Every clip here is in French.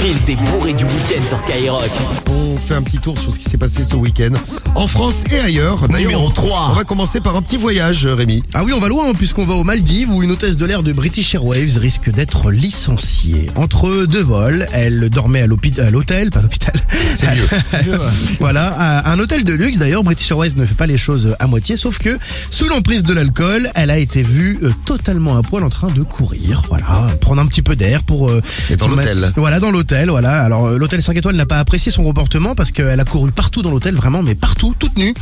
Tranquille, t'es bourré du week-end sur Skyrock. On fait un petit tour sur ce qui s'est passé ce week-end en France et ailleurs. D'ailleurs, Numéro 3. On va commencer par un petit voyage, Rémi. Ah oui, on va loin puisqu'on va aux Maldives où une hôtesse de l'air de British Airways risque d'être licenciée. Entre deux vols, elle dormait à l'hôtel, pas à l'hôpital. C'est mieux. Voilà, à un hôtel de luxe. D'ailleurs, British Airways ne fait pas les choses à moitié, sauf que sous l'emprise de l'alcool, elle a été vue totalement à poil en train de courir. Voilà, prendre un petit peu d'air pour... Et dans l'hôtel. Voilà, dans l'hôtel, voilà. Alors, l'hôtel 5 étoiles n'a pas apprécié son comportement parce qu'elle a couru partout dans l'hôtel, vraiment, mais partout, toute nue.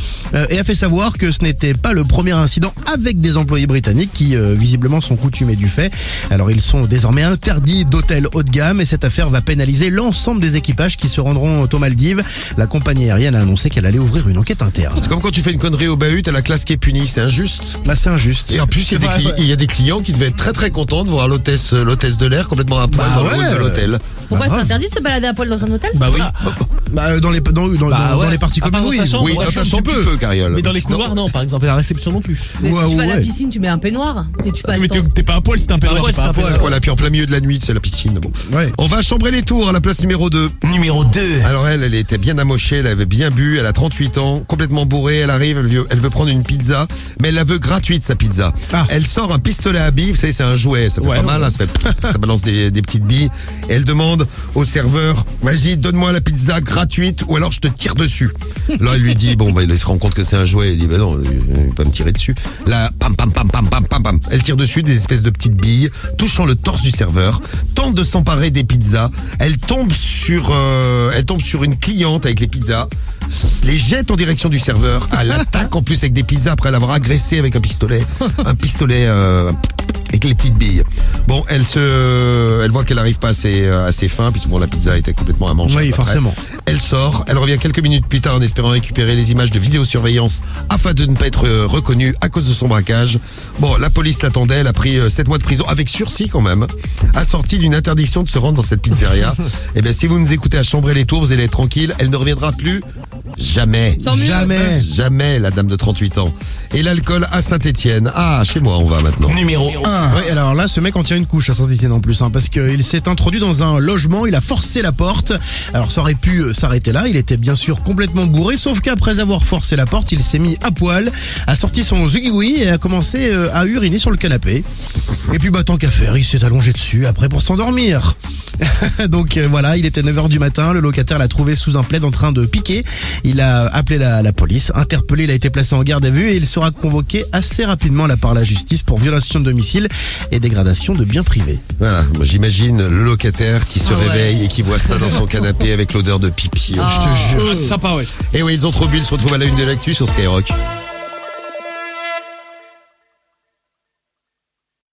Et a fait savoir que ce n'était pas le premier incident avec des employés britanniques qui, visiblement, sont coutumés du fait. Alors, ils sont désormais interdits d'hôtels haut de gamme et cette affaire va pénaliser l'ensemble des équipages qui se rendront aux Maldives. La compagnie aérienne a annoncé qu'elle allait ouvrir une enquête interne. C'est comme quand tu fais une connerie au bahut, t'as la classe qui est punie, c'est injuste. Bah, c'est injuste. Et en plus, il y a des clients qui devaient être très très contents de voir l'hôtesse de l'air complètement à poil dans le hall de l'hôtel. Pourquoi c'est interdit de se balader à poil dans un hôtel? Bah oui. Bah, dans les parties communes, oui. Oui, dans ta chambre, tu peux, Cariole. Mais dans les couloirs, non, par exemple, à la réception non plus. Mais si tu vas à la ouais. piscine, tu mets un peignoir et tu passes Mais ton... t'es pas à poil, c'est un peignoir. ouais, c'est un poil. Voilà, puis en plein milieu de la nuit, c'est la piscine. Bon. Ouais. On va chambrer les tours à la place numéro 2. Numéro 2. Alors elle était bien amochée, elle avait bien bu, elle a 38 ans, complètement bourrée, elle arrive, elle veut prendre une pizza, mais elle la veut gratuite sa pizza. Ah. Elle sort un pistolet à billes, vous savez c'est un jouet, ça fait pas mal, hein, ça balance des petites billes, et elle demande au serveur, vas-y donne-moi la pizza gratuite ou alors je te tire dessus. Là il lui dit, il se rend compte que c'est un jouet, il dit non, il va pas me tirer dessus. Là, pam, elle tire dessus des espèces de petites billes, touchant le torse du serveur, tente de s'emparer des pizzas, elle tombe sur une cliente avec les pizzas, les jette en direction du serveur, elle l'attaque en plus avec des pizzas après l'avoir agressé avec un pistolet avec les petites billes. Bon, elle voit qu'elle arrive pas assez fin, puisque la pizza était complètement à manger. Oui, forcément. Elle sort, elle revient quelques minutes plus tard en espérant récupérer les images de vidéosurveillance afin de ne pas être reconnue à cause de son braquage. Bon, la police l'attendait, elle a pris 7 mois de prison avec sursis quand même, assorti d'une interdiction de se rendre dans cette pizzeria. Et bien, si vous nous écoutez à chambrer les tours, vous allez être tranquille, elle ne reviendra plus. Jamais. Jamais, la dame de 38 ans. Et l'alcool à Saint-Étienne. Ah, chez moi, on va maintenant. Numéro 1. Ouais, alors là, ce mec en tient une couche à Saint-Étienne en plus, parce qu'il s'est introduit dans un logement, il a forcé la porte. Alors ça aurait pu s'arrêter là, il était bien sûr complètement bourré, sauf qu'après avoir forcé la porte, il s'est mis à poil, a sorti son zigouille et a commencé à uriner sur le canapé. Et puis tant qu'à faire, il s'est allongé dessus après pour s'endormir. Donc voilà, il était 9h du matin, le locataire l'a trouvé sous un plaid en train de piquer. Il a appelé la police, interpellé, il a été placé en garde à vue et il sera convoqué assez rapidement là par la justice pour violation de domicile et dégradation de biens privés. Voilà, moi, j'imagine le locataire qui se réveille et qui voit ça dans son canapé avec l'odeur de pipi. Je te jure. Sympa, ouais. Et oui, ils ont trop bu, ils se retrouvent à la une de l'actu sur Skyrock.